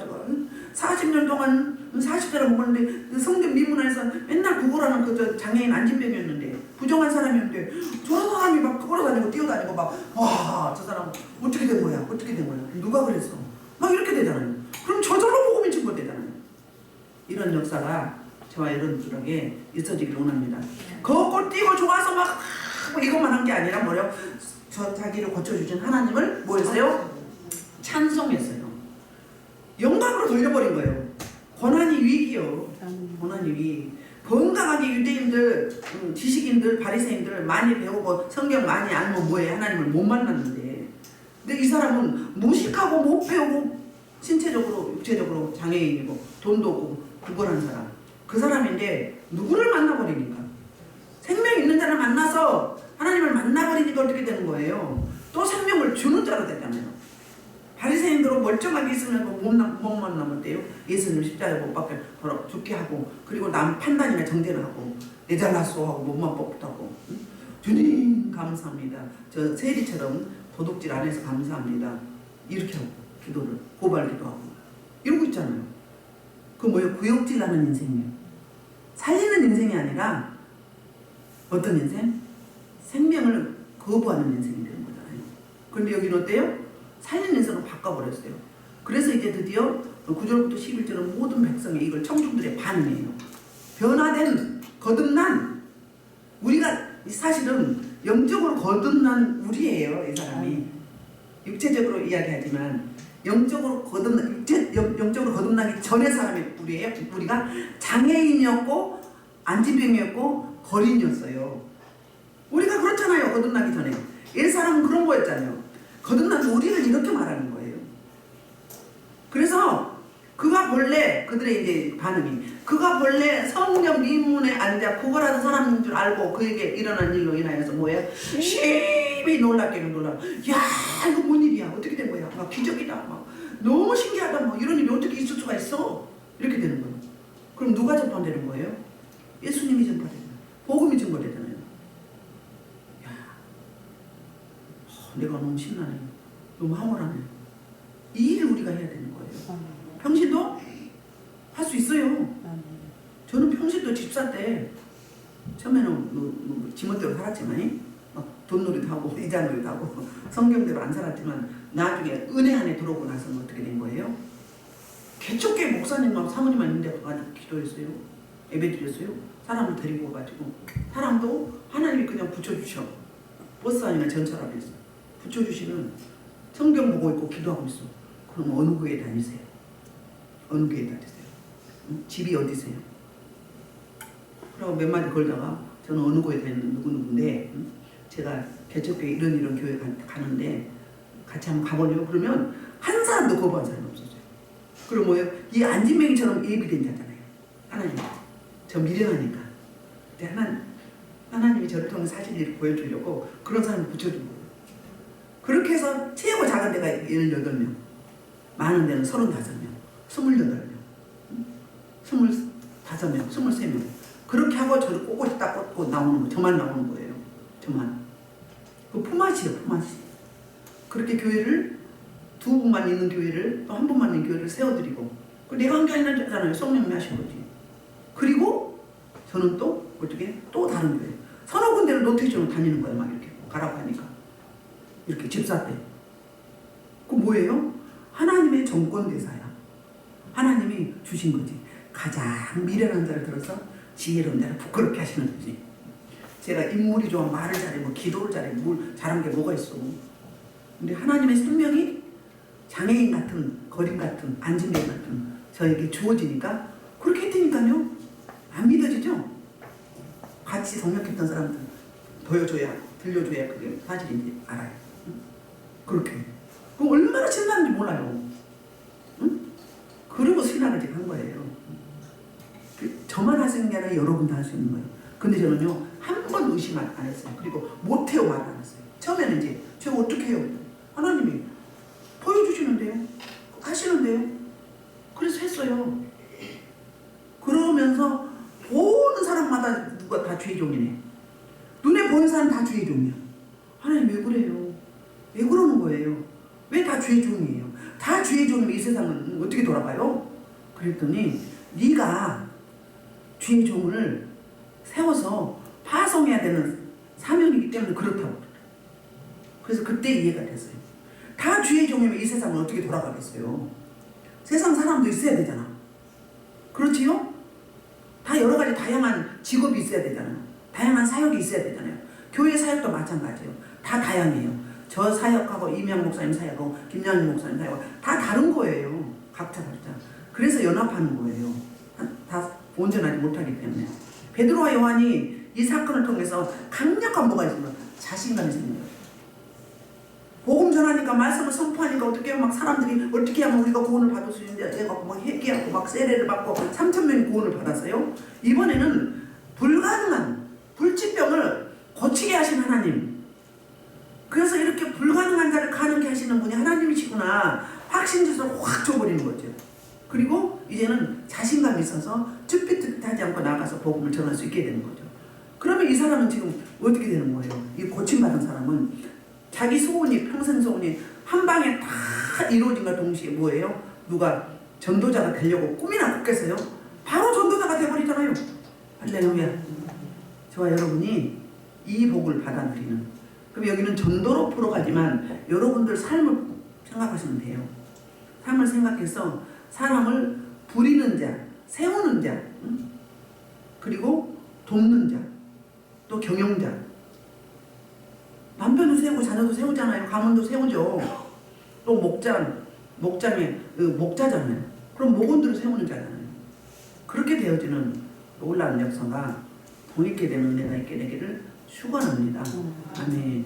40년 동안 40대를 먹었는데 성경 미문에서 맨날 구걸하는 그 장애인 안진병이었는데 부정한 사람이었는데 저런 사람이 막 걸어다니고 뛰어다니고 막 와, 저 사람 어떻게 된 거야? 어떻게 된 거야? 누가 그랬어? 막 이렇게 되잖아요. 그럼 저절로 복음이 증거되잖아요. 이런 역사가 저와 여러분들에게 있어지기를 원합니다. 걷고 뛰고 좋아서 막 이것만 한 게 아니라 뭐래요? 저 자기를 고쳐주신 하나님을 뭐 했어요? 찬송했어요. 영광으로 돌려버린 거예요. 고난이 위기요. 고난이 위. 건강하게 유대인들, 지식인들, 바리새인들 많이 배우고 성경 많이 알면 뭐해? 하나님을 못 만났는데. 근데 이 사람은 무식하고 못 배우고 신체적으로 육체적으로 장애인이고 돈도 없고 구걸한 사람. 그 사람인데 누구를 만나버리니까. 생명 있는 자를 만나서 하나님을 만나버리니까 어떻게 되는 거예요? 또 생명을 주는 자로 되잖아요. 바리새인들은 멀쩡하게 있으면 못 만나면 돼요. 예수님 십자가에 못 박혀 죽게 하고, 그리고 남 판단이나 정죄를 하고, 내잘났소 하고 몸만 뻣뻣하고. 주님 감사합니다. 저 세리처럼 도둑질 안 해서 감사합니다. 이렇게 하고 기도를 고발 기도하고 이러고 있잖아요. 그 뭐예요? 구역질 나는 인생이에요. 살리는 인생이 아니라 어떤 인생? 생명을 거부하는 인생이 되는 거잖아요. 그런데 여기는 어때요? 살리는 인생을 바꿔버렸어요. 그래서 이제 드디어 9절부터 11절은 모든 백성의 이걸 청중들의 반응이에요. 변화된, 거듭난, 우리가 사실은 영적으로 거듭난 우리예요. 이 사람이. 육체적으로 이야기하지만 영적으로 영적으로 거듭나기 전의 사람이 우리예요. 우리가 장애인이었고 안진병이었고 거린이었어요. 우리가 그렇잖아요. 거듭나기 전에. 옛 사람은 그런 거였잖아요. 거듭난 우리를 이렇게 말하는 거예요. 그래서 그가 본래 그들의 이제 반응이, 그가 본래 성령 미문에 앉아 구걸하는 사람인 줄 알고 그에게 일어난 일로 인하여서 뭐예요? 심히 놀랍게는 놀라. 야, 이거 뭔 일이야? 어떻게 된 거야? 막 기적이다. 막 너무 신기하다. 뭐 이런 일이 어떻게 있을 수가 있어? 이렇게 되는 거예요. 그럼 누가 전파되는 거예요? 예수님이 전파되는 거예요. 복음이 증거되잖아요. 야, 내가 너무 신나네. 너무 황홀하네. 이 일을 우리가 해야 되는 거예요. 평신도 할 수 있어요. 저는 평신도 집사 때 처음에는 지멋대로 살았지만 돈놀이도 하고 이자놀이도 하고 성경대로 안 살았지만 나중에 은혜 안에 들어오고 나서는 어떻게 된 거예요? 개척교회 목사님하고 사모님만 있는데 가가지고 기도했어요. 예배드렸어요. 사람을 데리고 가지고 사람도 하나님이 그냥 붙여주셔. 버스 아니면 전철 앞에서 붙여주시면 성경 보고 있고 기도하고 있어. 그럼 어느 교회 다니세요? 어느 교회 다니세요? 집이 어디세요? 그러고 몇 마디 걸다가 저는 어느 교회 다니는 누구누구인데 제가 개척교회 이런 교회 가는데 같이 한번 가보려고 그러면 한 사람도 거부한 사람이 없었어요. 그럼 뭐예요? 이 안진뱅이처럼 예비된 자잖아요. 하나님 저 미련하니까. 근데 하나님이 저를 통해 사실 일을 보여주려고 그런 사람을 붙여준 거예요. 그렇게 해서 최고 작은 데가 18명, 많은 데는 35명, 28명, 25명, 23명. 그렇게 하고 저를 꼬꼬지 딱 꽂고 나오는 거, 저만 나오는 거예요. 저만. 그 품앗이에요, 품앗이. 그렇게 교회를 두 분만 있는 교회를 또 한 분만 있는 교회를 세워드리고 내가 한 게 아니라잖아요. 성령님이 하신 거지. 그리고 저는 또 어떻게 또 다른 교회 서너 군데를 노티지로 다니는 거예요. 막 이렇게 가라고 하니까 이렇게 집사 때. 그 뭐예요? 하나님의 정권 대사야. 하나님이 주신 거지. 가장 미련한 자를 들어서 지혜로운 자를 부끄럽게 하시는 거지. 제가 인물이 좋아 말을 잘해 뭐 기도를 잘해 뭘 잘한 게 뭐가 있어. 근데 하나님의 생명이 장애인 같은 거림 같은 안진뱅 같은 저에게 주어지니까 그렇게 했으니까요. 안 믿어지죠? 같이 동역했던 사람들 보여줘야 들려줘야 그게 사실인지 알아요. 응? 그렇게 그럼 얼마나 신나는지 몰라요. 응? 그리고 신학을 제가 한 거예요. 저만 할 수 있는 게 아니라 여러분도 할 수 있는 거예요. 근데 저는요 한 번 의심 안 했어요. 그리고 못해요 말 안 했어요. 처음에는 이제 제가 어떻게 해요? 하나님이 보여주시는데요. 하시는데요. 그래서 했어요. 그러면서 보는 사람마다 누가 다 주의 종이네. 눈에 보이는 사람 다 주의 종이야. 하나님 왜 그래요? 왜 그러는 거예요? 왜 다 주의 종이에요? 다 주의 종이면 이 세상은 어떻게 돌아가요? 그랬더니 네가 주의 종을 세워서 파송해야 되는 사명이기 때문에 그렇다고. 그래서 그때 이해가 됐어요. 다 주의 종이면 이 세상은 어떻게 돌아가겠어요? 세상 사람도 있어야 되잖아. 그렇지요? 다 여러 가지 다양한 직업이 있어야 되잖아요. 다양한 사역이 있어야 되잖아요. 교회 사역도 마찬가지예요. 다 다양해요. 저 사역하고 이명 목사님 사역하고 김양희 목사님 사역하고 다 다른 거예요. 각자. 그래서 연합하는 거예요. 다 온전하지 못하기 때문에. 베드로와 요한이 이 사건을 통해서 강력한 뭐가 있으면 자신감이 생겨요. 복음 전하니까 말씀을 선포하니까 어떻게 막 사람들이 어떻게 하면 우리가 구원을 받을 수 있는데 해갖고 막 회개하고 막 세례를 받고 3,000명이 구원을 받았어요. 이번에는 불가능한 불치병을 고치게 하신 하나님. 그래서 이렇게 불가능한 자를 가능케 하시는 분이 하나님이시구나 확신짓을 확 줘버리는 거죠. 그리고 이제는 자신감이 있어서 쭈삣쭈삣하지 않고 나가서 복음을 전할 수 있게 되는 거죠. 그러면 이 사람은 지금 어떻게 되는 거예요? 이 고침받은 사람은 자기 소원이 평생 소원이 한 방에 다 이루어진과 동시에 뭐예요? 누가 전도자가 되려고 꿈이나 꿨겠어요? 바로 전도자가 되어버리잖아요. 할렐루야. 저와 여러분이 이 복을 받아 누리는. 그럼 여기는 전도로 풀어가지만 여러분들 삶을 생각하시면 돼요. 삶을 생각해서 사람을 부리는 자, 세우는 자, 그리고 돕는 자, 또 경영자. 남편도 세우고 자녀도 세우잖아요. 가문도 세우죠. 또 목장의 목자잖아요. 그럼 목원들을 세우는 자잖아요. 그렇게 되어지는 놀라운 역사가 돈있게 되는 은혜가 있게 되기를 축원합니다. 아멘.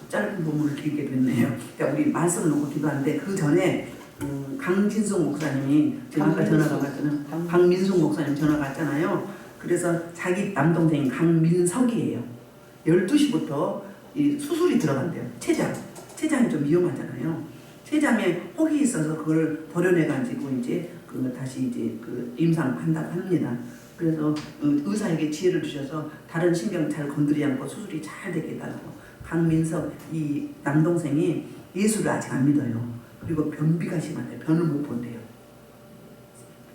짧은 본문을 길게 됐네요. 우리 말씀을 놓고 기도하는데 그 전에 강진숙 목사님이 제가 아까 전화가 왔잖아요. 강민숙 목사님 전화가 왔잖아요. 그래서 자기 남동생이 강민석이에요. 12시부터 이 수술이 들어간대요. 췌장이 좀 위험하잖아요. 췌장에 혹이 있어서 그걸 도려내가지고 이제 그 다시 이제 그 임상한다고 합니다. 그래서 의사에게 지혜를 주셔서 다른 신경 잘 건드리지 않고 수술이 잘 되게 해달라고. 강민석 이 남동생이 예수를 아직 안 믿어요. 그리고 변비가 심한데 변을 못 본대요.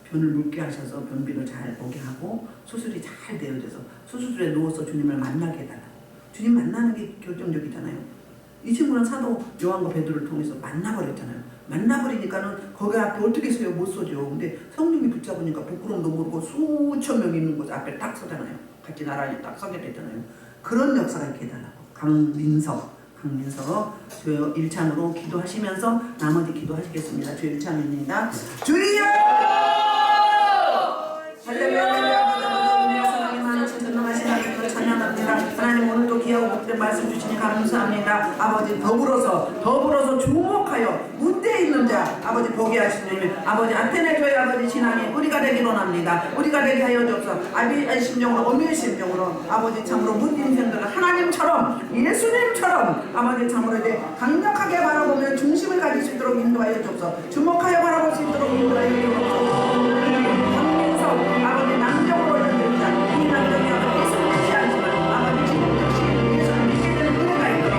변을 묽게 하셔서 변비를 잘 보게 하고 수술이 잘 되어져서 수술실에 누워서 주님을 만나게 해달라고. 주님 만나는 게 결정적이잖아요. 이 친구는 사도 요한과 베드로를 통해서 만나버렸잖아요. 만나버리니까는 거기 앞에 어떻게 서요? 못 서죠. 근데 성령이 붙잡으니까 부끄러움도 모르고 수천 명 있는 곳 앞에 딱 서잖아요. 같이 나란히 딱 서게 되잖아요. 그런 역사가 있게 해달라고. 강민석 주여 일창으로 기도하시면서 나머지 기도하시겠습니다. 주여 일창입니다. 주여! 할렐루야! 찬양합니다. 하나님 오늘도 귀하고 복된 말씀 주시니 감사합니다. 아버지 더불어서 주목하여 문제 있는 자 아버지 보게 하시니 아버지 아테네 교회 아버지 신앙이 우리가 되기 원합니다. 우리가 되게 하여 주옵소서. 아비의 심정으로 어미의 심정으로 아버지 참으로 문제 인생들을 하나님처럼 예수님처럼 아버지 참으로 이제 강력하게 바라보며 중심을 가질 수 있도록 인도하여 주옵소서. 주목하여 바라볼 수 있도록 인도하여 주옵소서. 강민석 아버지 남정으로 연결자 이 남정이 예수님 아버지 지금 역시 예수를 믿게 되는 은혜가 있고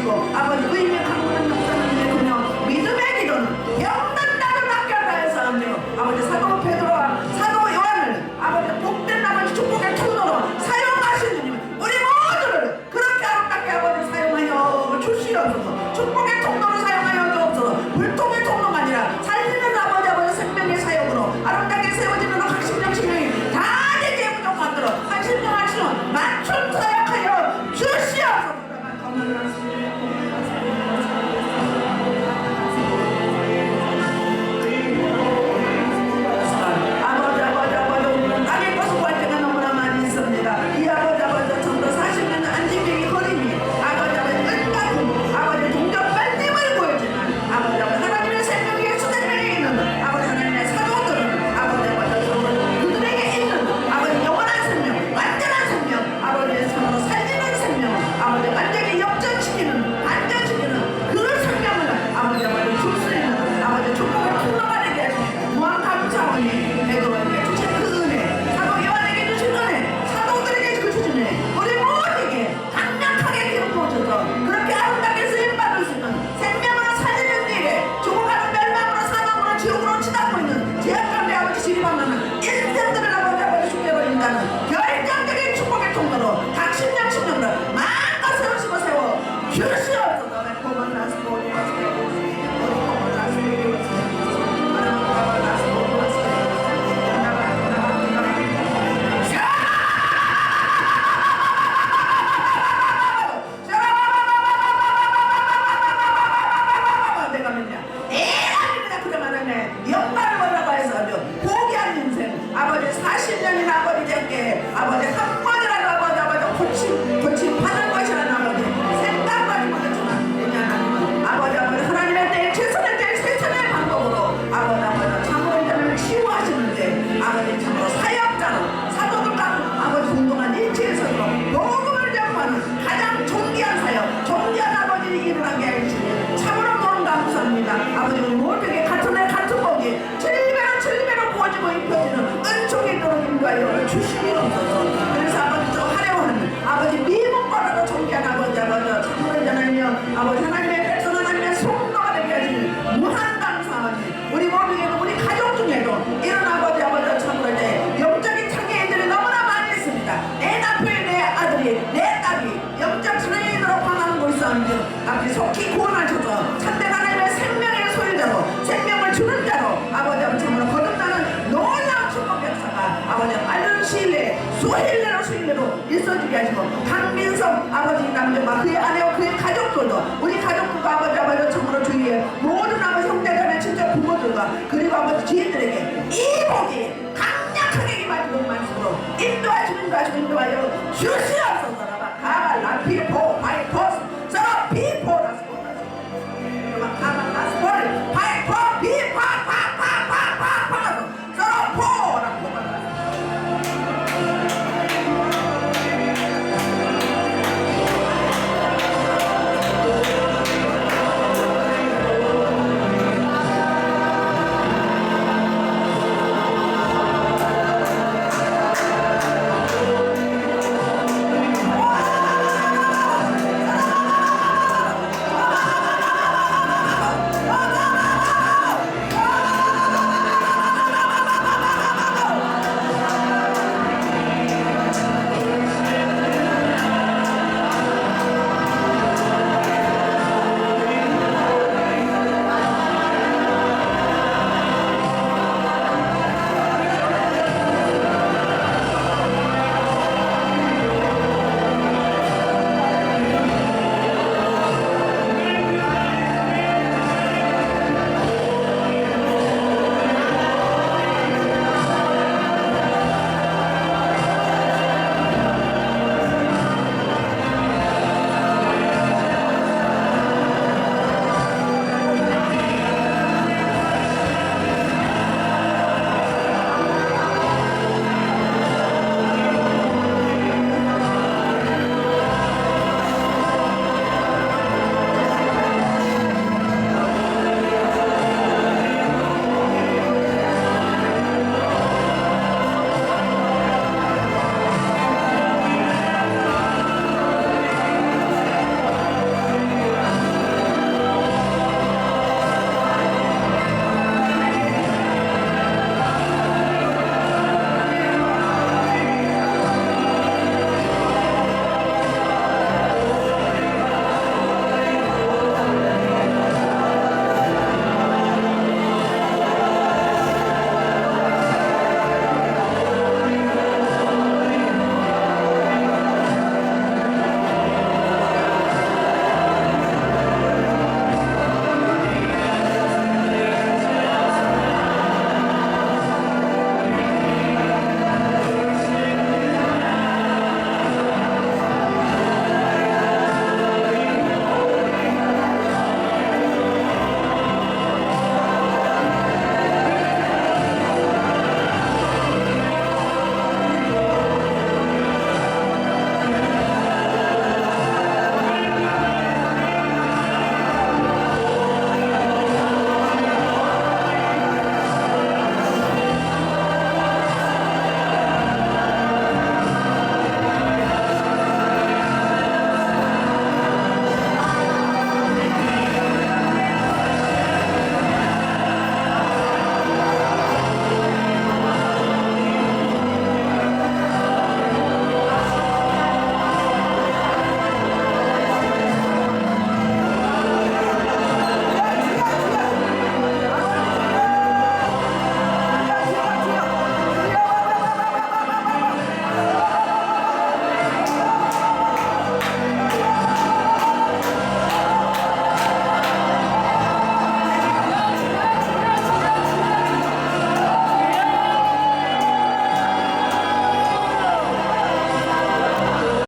주시고 아버지 의미 강건한 역사는 내두며 믿음의 기도는 영단 나를 맡겨라 해서 아버지 사도 베드로와 사도 요한을 아버지 복된 아버지 축복의 통로로 사용하신 주님 우리 모두를 그렇게 아름답게 아버지 사용하여 주시옵소서. 축복의 통로로 사용하여 주옵소서. 불통의 통로가 아니라 살리는 아버지 생명의 사역으로 아름답게 세워지는 학심령 신령이 다 되게 부족하도록 한심령 하시는 맞춤 사역하여 주시옵소서. 땅의 것을 구할 때가 너무나 많이 있습니다. 이 아버지 전도 40년 안진경이 거림이 아버지 끝까지 아버지 동전 빨림을 보여주는 아버지 하나님의 생명의 수생명에 있는 아버지 하나님의 사도들은 아버지 그들에게 있는 아버지 영원한 생명 완전한 생명 아버지의 생명으로 살리는 생명 아버지 완전히 역전시키는 반전시키는 그 생명을 아버지 줄 수 있는 아버지 축복의 통로가 되게 하시니 무한 감사하니 베드로에게 주신 그 은혜 사도 요한에게 주신 은혜 사도들에게 주신 은혜 우리 모두에게 강력하게 기름 부어줘서 그렇게 아름답게 쓰임받을 수 있는 생명으로 살리는 일에 죽어가는 멸망으로 사망으로 지옥으로 치닫고 있는 죄악 가운데 아버지 지리받는 인생들을 아버지 죽게 버린다는 결정적인 축복의 통로로 각 신령 신령으로 마음껏 세우시고 세워 주시옵소서. 영광을 보려고 해서 포기한 인생 아버지 40년이나 아버지 되게 아버지 한 번이라도 아버지 고침하는 것이라는 아버지 생각까지 못했지만 그냥 아버지 하나님의 때에 최선의 때에 최선의 방법으로 아버지 참으로 인자를 치유하시는데 아버지 참으로 사역자로 사도들과 아버지 운동한 일체에서도 복음을 전파하는 가장 존귀한 사역 존귀한 아버지 일을 하게 해주시니 참으로 너무 감사합니다. 아버지 우리 모두에게 같은 해 같은 복이 7배로 부어지고 입혀지는 은총이 있도록 인도하여 주시옵소서. 그래서 아버지 저 화려한 아버지 미문과라도 존귀한 아버지 참으로 인자는요 아버지 하나님의 백성 하나님의 성도가 되게 하시니 무한 감사하니 우리 모두에게도 우리 가족 중에도 이런 아버지 참으로 이제 영적인 장애인들이 너무나 많이 있습니다. 내 남편이 내 아들이 내 딸이 영적 장애인으로 방황하고 있었는지 아버지 속히 구원하셔서 참된 하나님의 생명의 소유자로 생명을 주는 자로 아버지 참으로 거듭나는 놀라운 축복 역사가 아버지 빠른 시일 내에 수일내로 있어지게 하시고 강민석 아버지 남자와 그의 아내와 그의 가족들도 우리 가족들과 아버지 참으로 주위에 모든 아버지 형제자매 친척 부모들과 그리고 아버지 지인들에게 이 복이 강력하게 임하시고 임하시도록 인도하여 주시옵소서. 가발 라피포 바이포